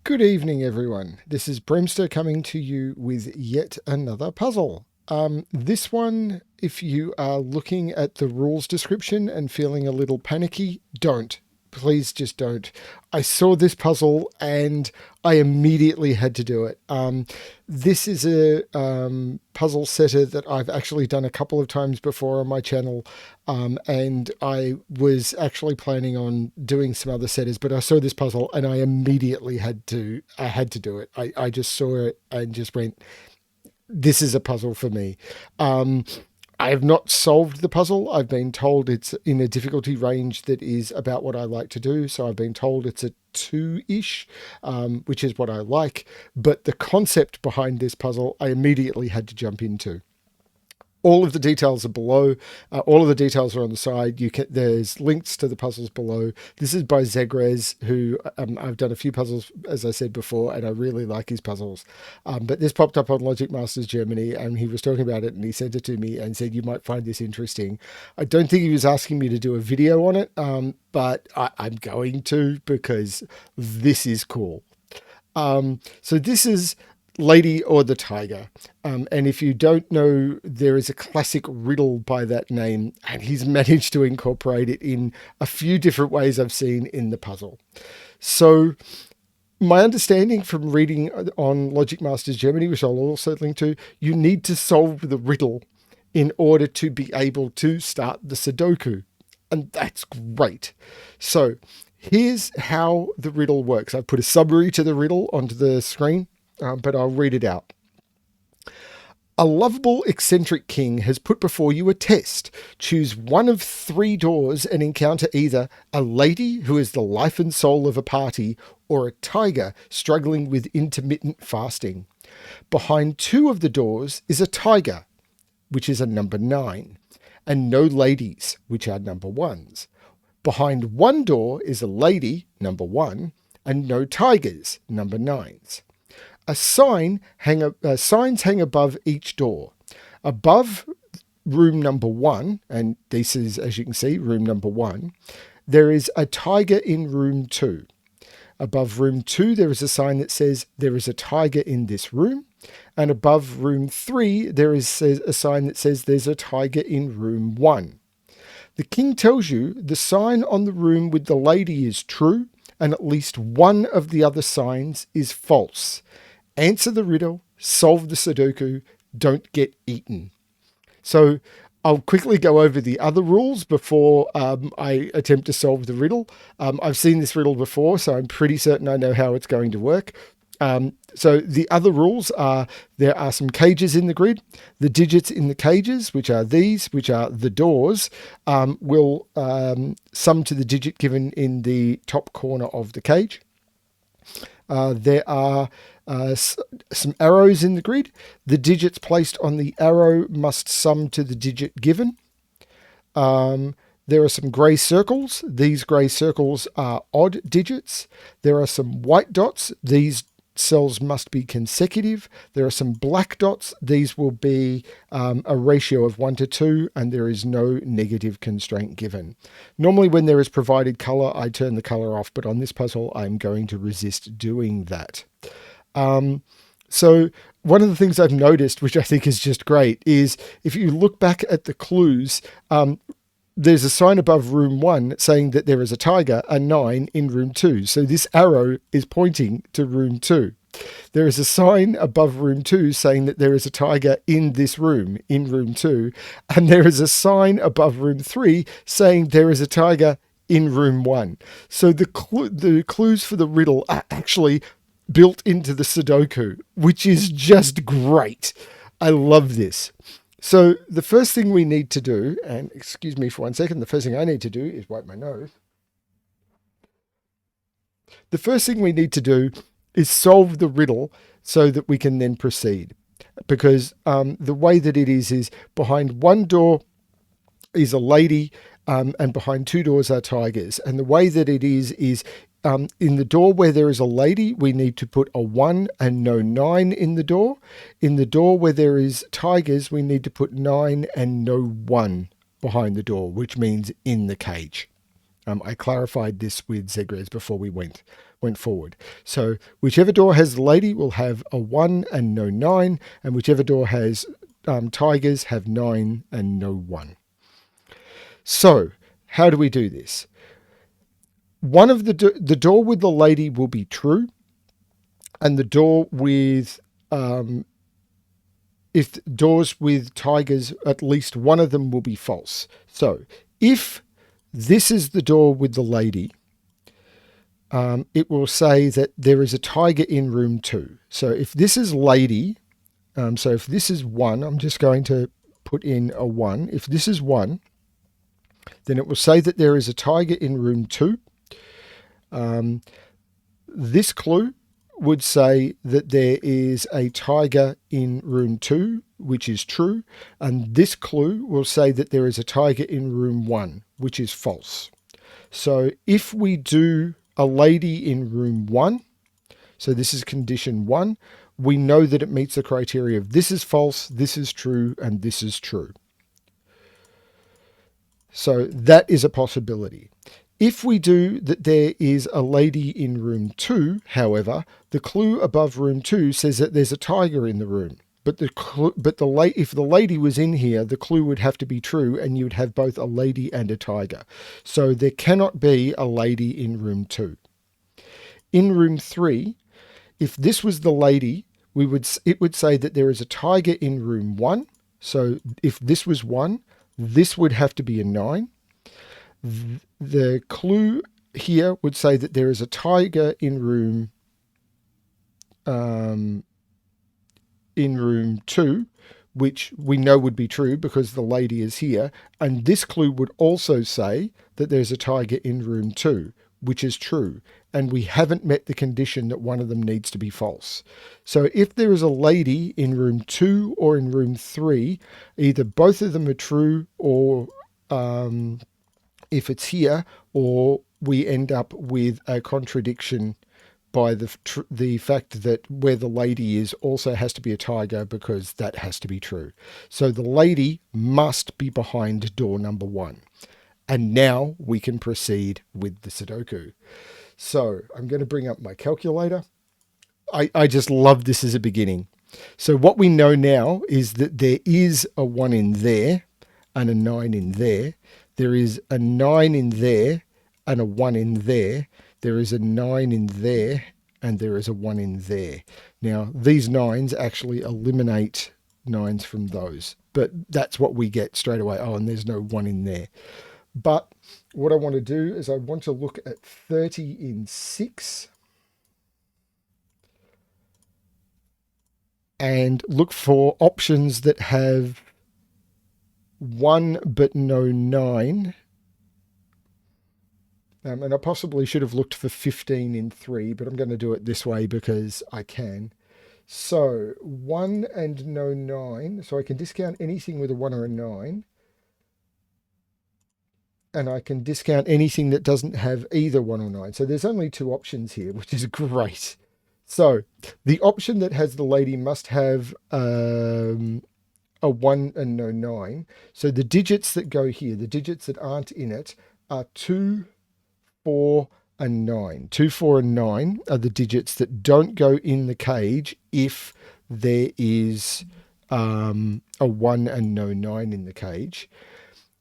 Good evening, everyone. This is Bremster coming to you with yet another puzzle. This one, if you are looking at the rules description and feeling a little panicky, don't. Please just don't. I saw this puzzle and I immediately had to do it. This is a puzzle setter that I've actually done a couple of times before on my channel, and I was actually planning on doing some other setters, but I saw this puzzle and I immediately had to. I had to do it. I just saw it and just went, this is a puzzle for me. I have not solved the puzzle. I've been told it's in a difficulty range that is about what I like to do. So I've been told it's a 2-ish, which is what I like. But the concept behind this puzzle, I immediately had to jump into. All of the details are below. All of the details are on the side. There's links to the puzzles below. This is by ZegreS, who I've done a few puzzles, as I said before, and I really like his puzzles. But this popped up on Logic Masters Germany, and he was talking about it, and he sent it to me and said, you might find this interesting. I don't think he was asking me to do a video on it, but I'm going to, because this is cool. So this is Lady or the Tiger. And if you don't know, there is a classic riddle by that name, and he's managed to incorporate it in a few different ways I've seen in the puzzle. So my understanding from reading on Logic Masters Germany, which I'll also link to, you need to solve the riddle in order to be able to start the Sudoku. And that's great. So here's how the riddle works. I've put a summary to the riddle onto the screen. But I'll read it out. A lovable eccentric king has put before you a test. Choose one of 3 doors and encounter either a lady who is the life and soul of a party or a tiger struggling with intermittent fasting. Behind 2 of the doors is a tiger, which is a number 9, and no ladies, which are number 1s. Behind 1 door is a lady, number 1, and no tigers, number 9s. Signs hang above each door. Above room number 1, and this is, as you can see, room number 1, there is a tiger in room 2. Above room 2, there is a sign that says there is a tiger in this room. And above room 3, there is a sign that says there's a tiger in room 1. The king tells you the sign on the room with the lady is true, and at least one of the other signs is false. Answer the riddle, solve the Sudoku, don't get eaten. So I'll quickly go over the other rules before I attempt to solve the riddle. I've seen this riddle before, so I'm pretty certain I know how it's going to work. So the other rules are there are some cages in the grid. The digits in the cages, which are these, which are the doors, will sum to the digit given in the top corner of the cage. There are some arrows in the grid. The digits placed on the arrow must sum to the digit given. There are some grey circles. These grey circles are odd digits. There are some white dots. These cells must be consecutive. There are some black dots. These will be a ratio of 1 to 2, and there is no negative constraint given. Normally when there is provided colour, I turn the colour off, but on this puzzle, I'm going to resist doing that. So one of the things I've noticed, which I think is just great, is if you look back at the clues, there's a sign above room 1 saying that there is a tiger, a 9, in room 2. So this arrow is pointing to room 2. There is a sign above room 2 saying that there is a tiger in this room, in room 2. And there is a sign above room 3 saying there is a tiger in room 1. So the clues for the riddle are actually built into the Sudoku, which is just great. I love this. So the first thing we need to do, and excuse me for 1 second, the first thing I need to do is wipe my nose. The first thing we need to do is solve the riddle so that we can then proceed. Because the way that it is behind 1 door is a lady, and behind 2 doors are tigers. And the way that it is in the door where there is a lady, we need to put a 1 and no 9 in the door. In the door where there is tigers, we need to put 9 and no 1 behind the door, which means in the cage. I clarified this with ZegreS before we went forward. So whichever door has the lady will have a 1 and no 9, and whichever door has tigers have 9 and no 1. So how do we do this? One of the door with the lady will be true, and the door with if doors with tigers, at least one of them will be false. So if this is the door with the lady, it will say that there is a tiger in room 2. So if this is lady, so if this is 1, I'm just going to put in a 1. If this is 1, then it will say that there is a tiger in room 2. This clue would say that there is a tiger in room 2, which is true, and this clue will say that there is a tiger in room 1, which is false. So if we do a lady in room 1, so this is condition 1, we know that it meets the criteria of this is false, this is true, and this is true. So that is a possibility. If we do that there is a lady in room 2, however, the clue above room 2 says that there's a tiger in the room. But if the lady was in here, the clue would have to be true, and you'd have both a lady and a tiger. So there cannot be a lady in room 2. In room 3, if this was the lady, it would say that there is a tiger in room 1. So if this was 1, this would have to be a 9. The clue here would say that there is a tiger in room 2, which we know would be true because the lady is here. And this clue would also say that there's a tiger in room 2, which is true. And we haven't met the condition that one of them needs to be false. So if there is a lady in room 2 or in room 3, either both of them are true, or if it's here, or we end up with a contradiction by the fact that where the lady is also has to be a tiger, because that has to be true. So the lady must be behind door number 1. And now we can proceed with the Sudoku. So I'm going to bring up my calculator. I just love this as a beginning. So what we know now is that there is a 1 in there and a 9 in there. There is a 9 in there and a 1 in there. There is a 9 in there and there is a 1 in there. Now, these 9s actually eliminate 9s from those, but that's what we get straight away. Oh, and there's no 1 in there. But what I want to do is I want to look at 30 in 6 and look for options that have 1 but no 9. And I possibly should have looked for 15 in 3, but I'm going to do it this way because I can. So 1 and no 9. So I can discount anything with a 1 or a 9. And I can discount anything that doesn't have either 1 or 9. So there's only 2 options here, which is great. So the option that has the lady must have a 1 and no 9. So the digits that go here, the digits that aren't in it, are 2, 4, and 9. 2, 4, and 9 are the digits that don't go in the cage if there is a 1 and no 9 in the cage.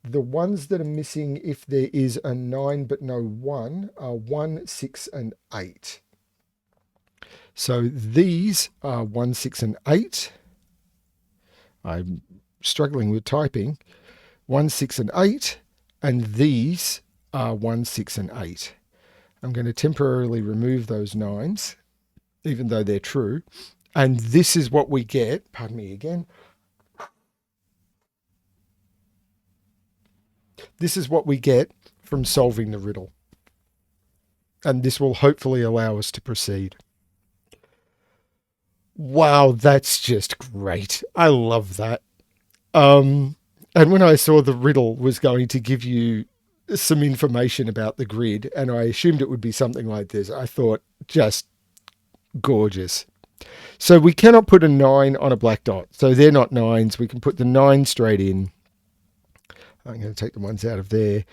The ones that are missing if there is a 9 but no 1 are 1, 6, and 8. So these are 1, 6, and 8. I'm struggling with typing. 1, 6, and 8. And these are 1, 6, and 8. I'm going to temporarily remove those 9s, even though they're true. And this is what we get. Pardon me again. This is what we get from solving the riddle. And this will hopefully allow us to proceed. Wow, that's just great. I love that. And when I saw the riddle was going to give you some information about the grid, and I assumed it would be something like this, I thought, just gorgeous. So we cannot put a 9 on a black dot. So they're not 9s. We can put the 9 straight in. I'm going to take the ones out of there.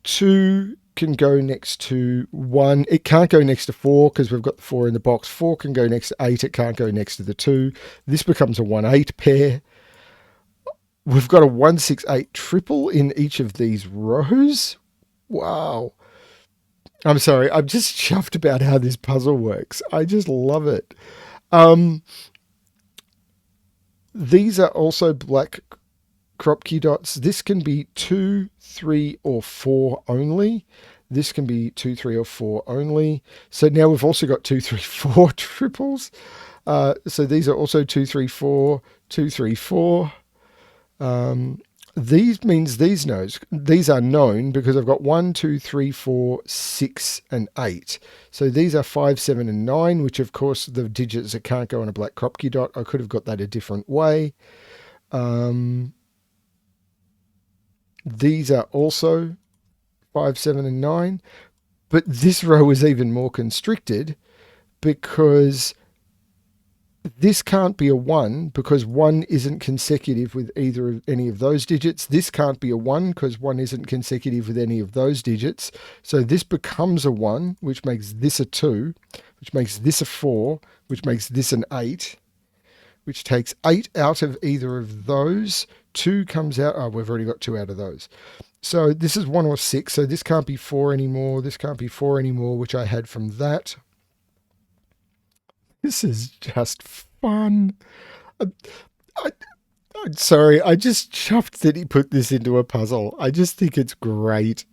2 can go next to 1. It can't go next to 4 because we've got the 4 in the box. 4 can go next to 8. It can't go next to the 2. This becomes a 1-8 pair. We've got a 1-6-8 triple in each of these rows. Wow. I'm sorry. I'm just chuffed about how this puzzle works. I just love it. These are also black crop key dots. This can be 2, 3, or 4 only. This can be 2, 3, or 4 only. So now we've also got 2, 3, 4 triples. So these are also 2, 3, 4, 2, 3, 4. These means these are known because I've got 1, 2, 3, 4, 6, and 8. So these are 5, 7, and 9, which of course the digits that can't go on a black crop key dot. I could have got that a different way. These are also 5, 7, and 9. But this row is even more constricted because this can't be a 1 because 1 isn't consecutive with either of any of those digits. This can't be a 1 because 1 isn't consecutive with any of those digits. So this becomes a 1, which makes this a 2, which makes this a 4, which makes this an 8, which takes 8 out of either of those. 2 comes out. Oh, we've already got 2 out of those. So this is 1 or 6. So this can't be 4 anymore. This can't be 4 anymore, which I had from that. This is just fun. I'm sorry. I just chuffed that he put this into a puzzle. I just think it's great.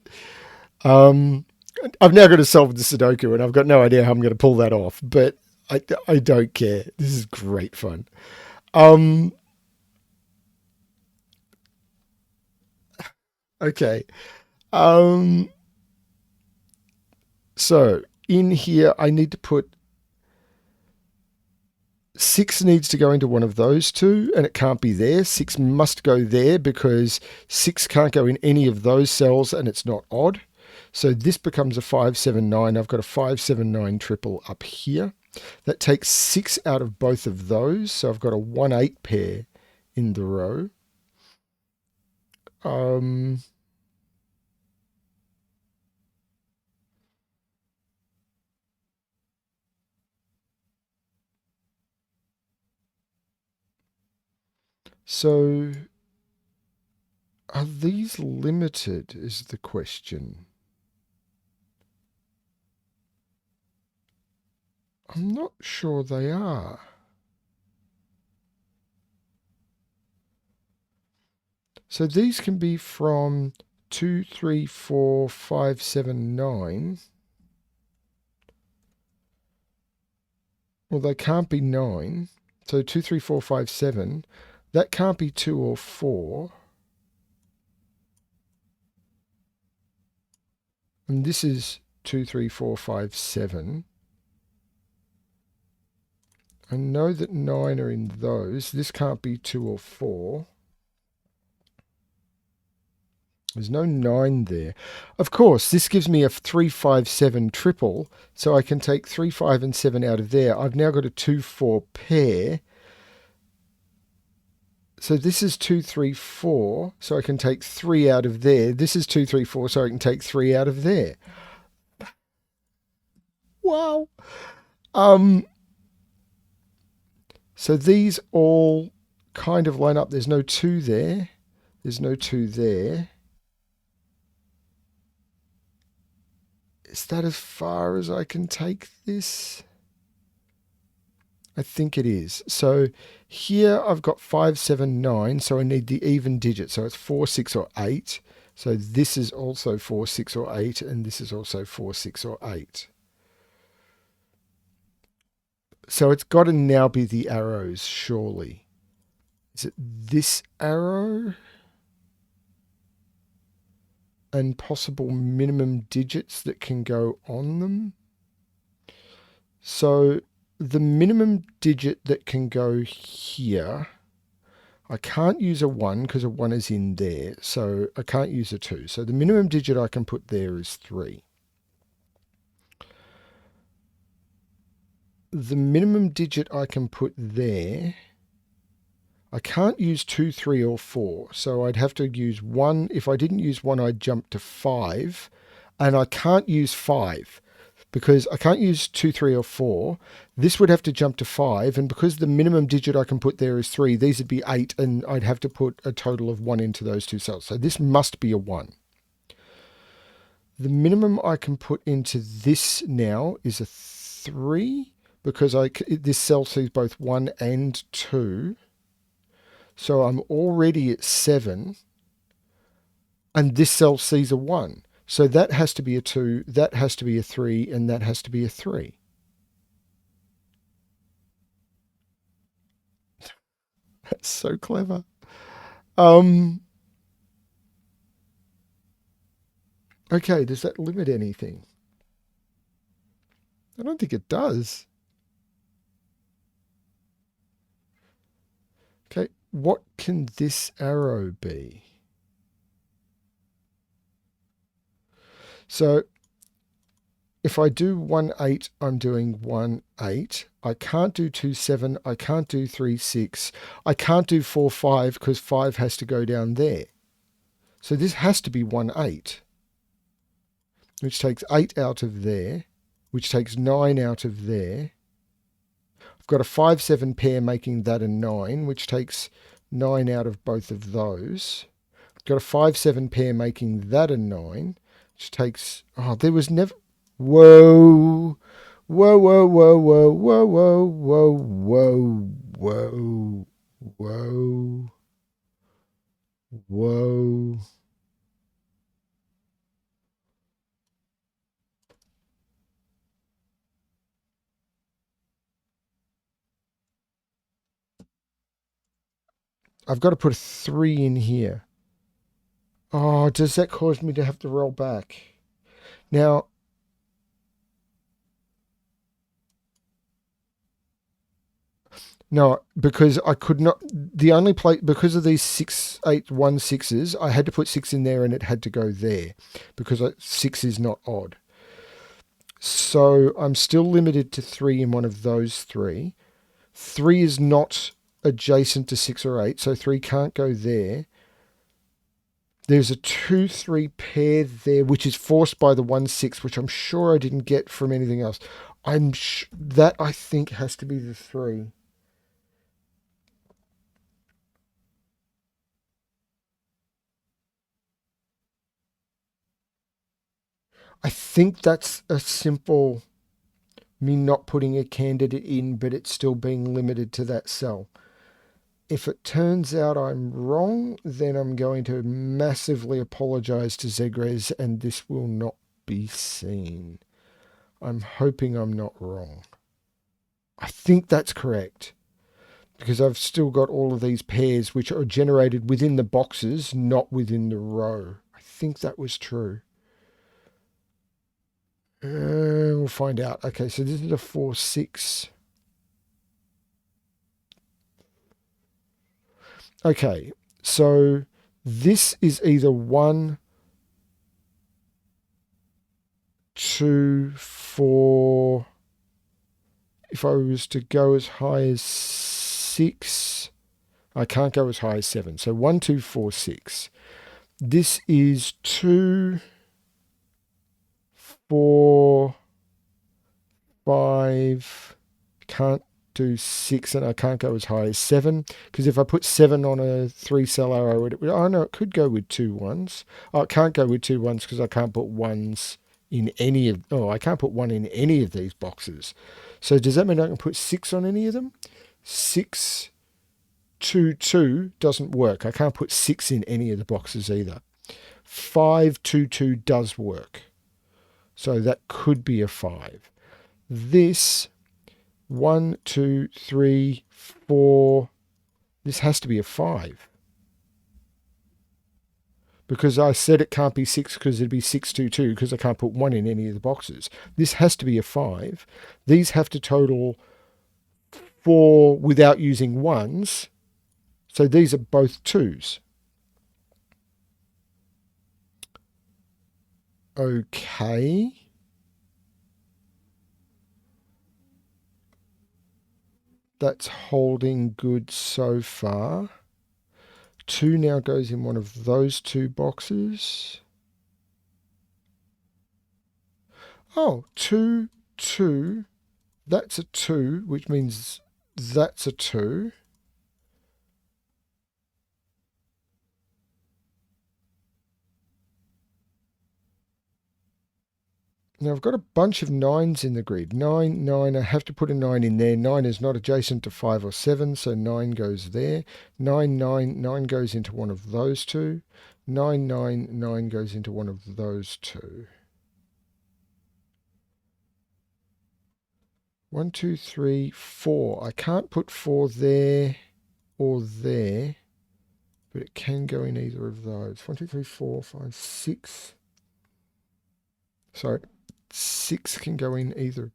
I've now got to solve the Sudoku, and I've got no idea how I'm going to pull that off, but I don't care. This is great fun. Okay. So in here, I need to put 6 needs to go into one of those two, and it can't be there. 6 must go there because 6 can't go in any of those cells, and it's not odd. So this becomes a 5, 7, 9. I've got a 5, 7, 9 triple up here. That takes 6 out of both of those. So I've got a 1-8 pair in the row. So are these limited is the question. I'm not sure they are. So these can be from 2, 3, 4, 5, 7, 9. Well, they can't be 9. So 2, 3, 4, 5, 7. That can't be 2 or 4. And this is 2, 3, 4, 5, 7. I know that 9 are in those. This can't be 2 or 4. There's no 9 there. Of course, this gives me a 3, 5, 7 triple, so I can take 3, 5, and 7 out of there. I've now got a 2, 4 pair. So this is 2, 3, 4, so I can take 3 out of there. This is 2, 3, 4, so I can take 3 out of there. Wow. So these all kind of line up. There's no 2 there. There's no 2 there. Is that as far as I can take this? I think it is. So here I've got 5, 7, 9. So I need the even digit. So it's 4, 6, or 8. So this is also 4, 6, or 8. And this is also 4, 6, or 8. So it's got to now be the arrows, surely. Is it this arrow? And possible minimum digits that can go on them. So the minimum digit that can go here, I can't use a 1 because a 1 is in there. So I can't use a 2. So the minimum digit I can put there is 3. The minimum digit I can put there, I can't use 2, 3, or 4. So I'd have to use 1. If I didn't use 1, I'd jump to 5. And I can't use 5 because I can't use 2, 3, or 4. This would have to jump to 5. And because the minimum digit I can put there is 3, these would be 8. And I'd have to put a total of 1 into those two cells. So this must be a 1. The minimum I can put into this now is a 3 because this cell sees both 1 and 2. So I'm already at 7, and this cell sees a 1. So that has to be a 2, that has to be a 3, and that has to be a 3. That's so clever. Okay, does that limit anything? I don't think it does. Okay, what can this arrow be? So if I do 1, 8, I'm doing 1, 8. I can't do 2, 7. I can't do 3, 6. I can't do 4, 5 because 5 has to go down there. So this has to be 1, 8, which takes 8 out of there, which takes 9 out of there. I've got a 5, 7 pair making that a 9, which takes 9 out of both of those. I've got a 5, 7 pair making that a 9, which takes... Oh, there was never... Whoa! Whoa, whoa, whoa, whoa, whoa, whoa, whoa, whoa, whoa, whoa, whoa. I've got to put a 3 in here. Oh, does that cause me to have to roll back? Now, no, because I could not. The only place, because of these 6, 8, 1, 6s, I had to put 6 in there and it had to go there because 6 is not odd. So I'm still limited to 3 in one of those 3. 3 is not adjacent to 6 or 8, so 3 can't go there. There's a 2, 3 pair there, which is forced by the 1, 6, which I'm sure I didn't get from anything else. That I think has to be the 3. I think that's a simple me not putting a candidate in, but it's still being limited to that cell. If it turns out I'm wrong, then I'm going to massively apologize to ZegreS and this will not be seen. I'm hoping I'm not wrong. I think that's correct because I've still got all of these pairs which are generated within the boxes, not within the row. I think that was true. We'll find out. Okay, so this is a 4, 6. Okay, so this is either 1, 2, 4. If I was to go as high as 6, I can't go as high as 7. So 1, 2, 4, 6. This is 2, 4, 5. Can't do 6, and I can't go as high as 7 because if I put 7 on a 3 cell arrow, it could go with 2 1s. Oh, it can't go with 2 1s because I can't put 1s in any of. Oh, I can't put 1 in any of these boxes. So does that mean I can put 6 on any of them? 6, 2, 2 doesn't work. I can't put 6 in any of the boxes either. 5, 2, 2 does work. So that could be a 5. This 1, 2, 3, 4. This has to be a 5. Because I said it can't be 6 because it'd be 6, 2, 2 because I can't put 1 in any of the boxes. This has to be a 5. These have to total 4 without using 1s. So these are both 2s. Okay. That's holding good so far. 2 now goes in one of those two boxes. Oh, 2, 2. That's a 2, which means that's a 2. Now I've got a bunch of 9s in the grid. 9, 9, I have to put a 9 in there. 9 is not adjacent to 5 or 7, so 9 goes there. 9, 9, 9 goes into one of those two. 9, 9, 9 goes into one of those two. 1, 2, 3, 4. I can't put 4 there or there, but it can go in either of those. 1, 2, 3, 4, 5, 6. Sorry, 6 can go in either of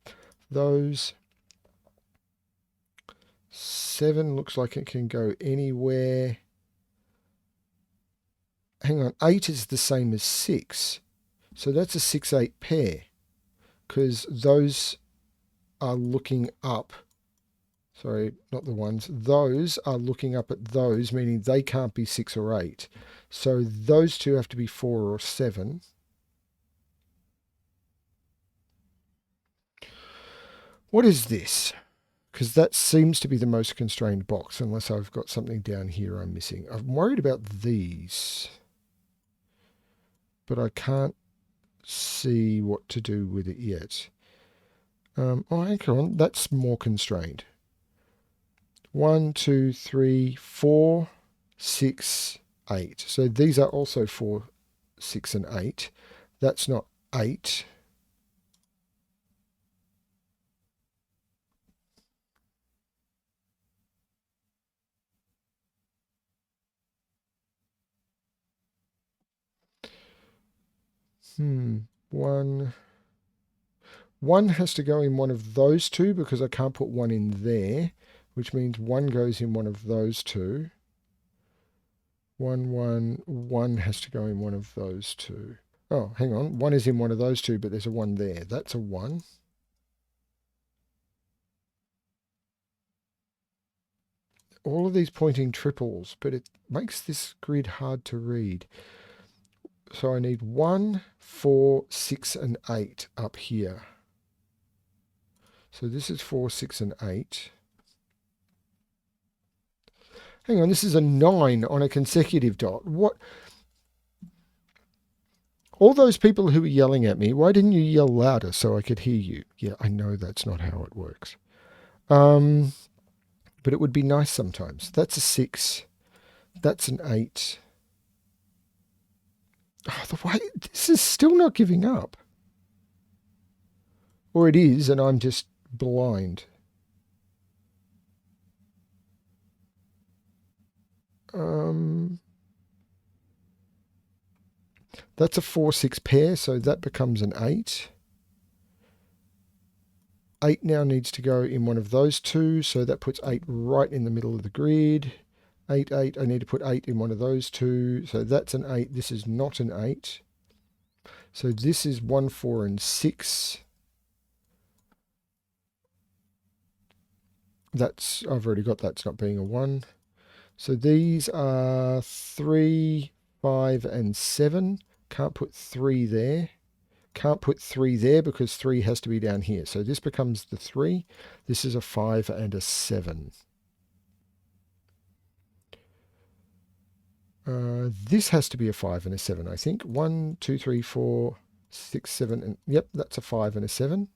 those. 7 looks like it can go anywhere. Hang on, 8 is the same as 6. So that's a 6-8 pair, because those are looking up. Sorry, not the ones. Those are looking up at those, meaning they can't be 6 or 8. So those two have to be 4 or 7. What is this? Because that seems to be the most constrained box, unless I've got something down here I'm missing. I'm worried about these, but I can't see what to do with it yet. Oh, hang on, that's more constrained. 1, 2, 3, 4, 6, 8. So these are also 4, 6, and 8. That's not 8. One has to go in one of those two because I can't put one in there, which means 1 goes in one of those two. 1, 1, 1 has to go in one of those two. Oh, hang on. 1 is in one of those two, but there's a 1 there. That's a 1. All of these pointing triples, but it makes this grid hard to read. So I need 1, 4, 6, and 8 up here. So this is 4, 6, and 8. Hang on, this is a 9 on a consecutive dot. What? All those people who were yelling at me, why didn't you yell louder so I could hear you? Yeah, I know that's not how it works. But it would be nice sometimes. That's a 6. That's an 8. Oh, the way this is still not giving up. Or it is, and I'm just blind. That's a 4, 6 pair, so that becomes an 8. 8 now needs to go in one of those two, so that puts 8 right in the middle of the grid. 8, 8, I need to put 8 in one of those two, so that's an 8. This is not an 8. So this is 1, 4, and 6. I've already got that's not being a 1. So these are 3, 5, and 7. Can't put 3 there. Can't put 3 there because 3 has to be down here. So this becomes the 3. This is a 5 and a 7. This has to be a 5 and a 7, I think. 1, 2, 3, 4, 6, 7, and yep, that's a 5 and a 7.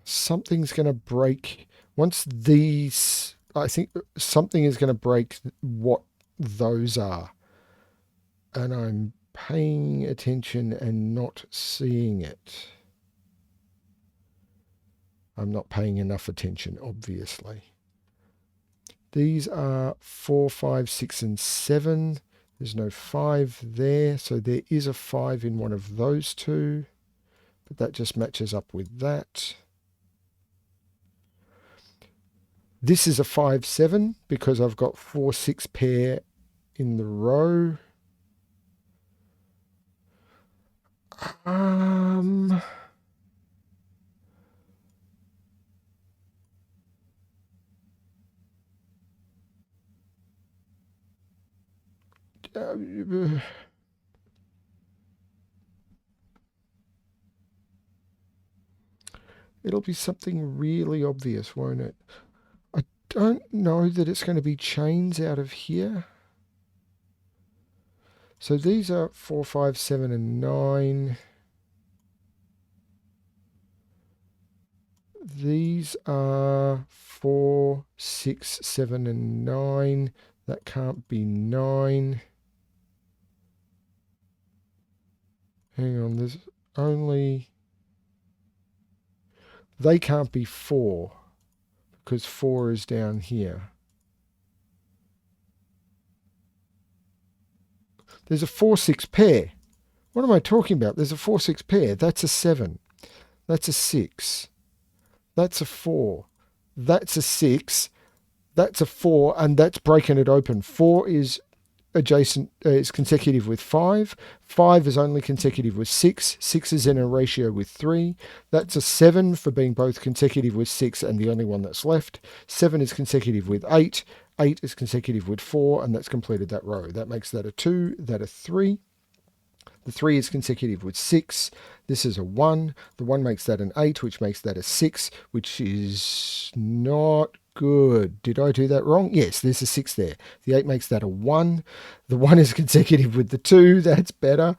Something's going to break. Once these, I think something is going to break what those are. And I'm paying attention and not seeing it. I'm not paying enough attention, obviously. These are 4, 5, 6, and 7. There's no 5 there, so there is a 5 in one of those two, but that just matches up with that. This is a 5, 7 because I've got 4, 6 pair in the row. It'll be something really obvious, won't it? I don't know that it's going to be chains out of here. So these are 4, 5, 7, and 9. These are 4, 6, 7, and 9. That can't be 9. Hang on, there's only... They can't be 4 because 4 is down here. There's a 4, 6 pair. What am I talking about? There's a 4, 6 pair. That's a 7. That's a 6. That's a 4. That's a 6. That's a 4, and that's breaking it open. 4 is adjacent, is consecutive with 5. 5 is only consecutive with 6. 6 is in a ratio with 3. That's a 7 for being both consecutive with 6 and the only one that's left. 7 is consecutive with 8. 8 is consecutive with 4, and that's completed that row. That makes that a 2, that a 3. The 3 is consecutive with 6. This is a 1. The 1 makes that an 8, which makes that a 6, which is not good. Did I do that wrong? Yes, there's a 6 there. The 8 makes that a 1. The 1 is consecutive with the 2. That's better.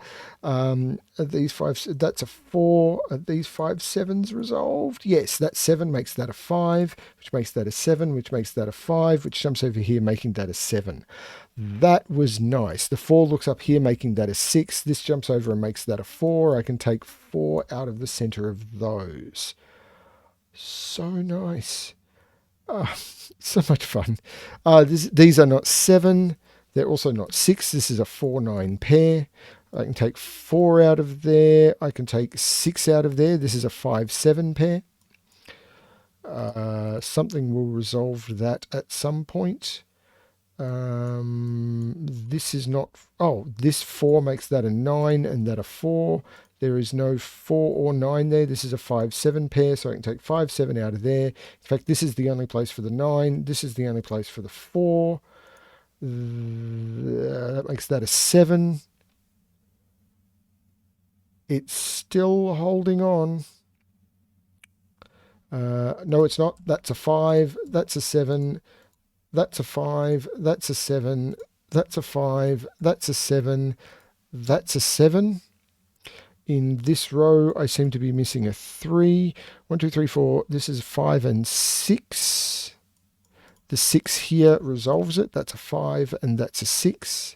These 5, that's a 4. Are these 5 7s resolved? Yes, that 7 makes that a 5, which makes that a 7, which makes that a 5, which jumps over here, making that a 7. That was nice. The 4 looks up here, making that a 6. This jumps over and makes that a 4. I can take 4 out of the center of those. So nice. So much fun. These are not 7. They're also not 6. This is a 4, 9 pair. I can take 4 out of there. I can take 6 out of there. This is a 5, 7 pair. Something will resolve that at some point. This is not... Oh, this 4 makes that a 9 and that a 4. There is no 4 or 9 there. This is a 5, 7 pair, so I can take 5, 7 out of there. In fact, this is the only place for the 9. This is the only place for the 4. That makes that a 7. It's still holding on. No, it's not. That's a 5. That's a 7. That's a 5. That's a 7. That's a 5. That's a 7. That's a 7. In this row, I seem to be missing a 3. 1, 2, 3, 4. This is 5 and 6. The 6 here resolves it. That's a 5 and that's a 6.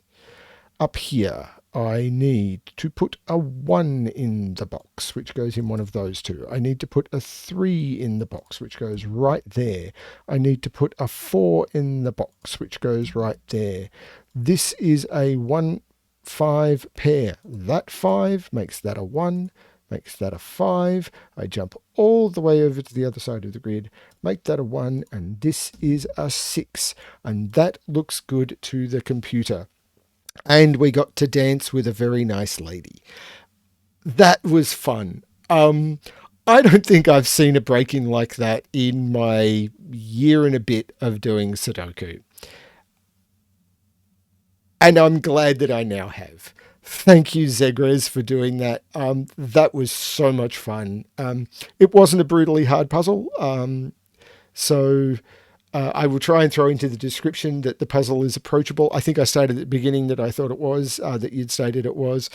Up here, I need to put a 1 in the box, which goes in one of those two. I need to put a 3 in the box, which goes right there. I need to put a 4 in the box, which goes right there. This is a 1, 5 pair. That 5 makes that a 1, makes that a 5. I jump all the way over to the other side of the grid, make that a 1, and this is a 6. And that looks good to the computer. And we got to dance with a very nice lady. That was fun. I don't think I've seen a breaking like that in my year and a bit of doing Sudoku. And I'm glad that I now have. Thank you, ZegreS, for doing that. That was so much fun. It wasn't a brutally hard puzzle. So I will try and throw into the description that the puzzle is approachable. I think I stated at the beginning that I thought it was, that you'd stated it was.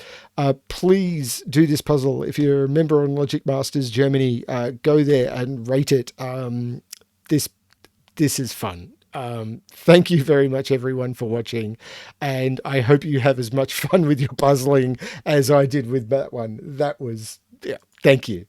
Please do this puzzle. If you're a member on Logic Masters Germany, go there and rate it. This is fun. Thank you very much, everyone, for watching. And I hope you have as much fun with your puzzling as I did with that one. That was, yeah, thank you.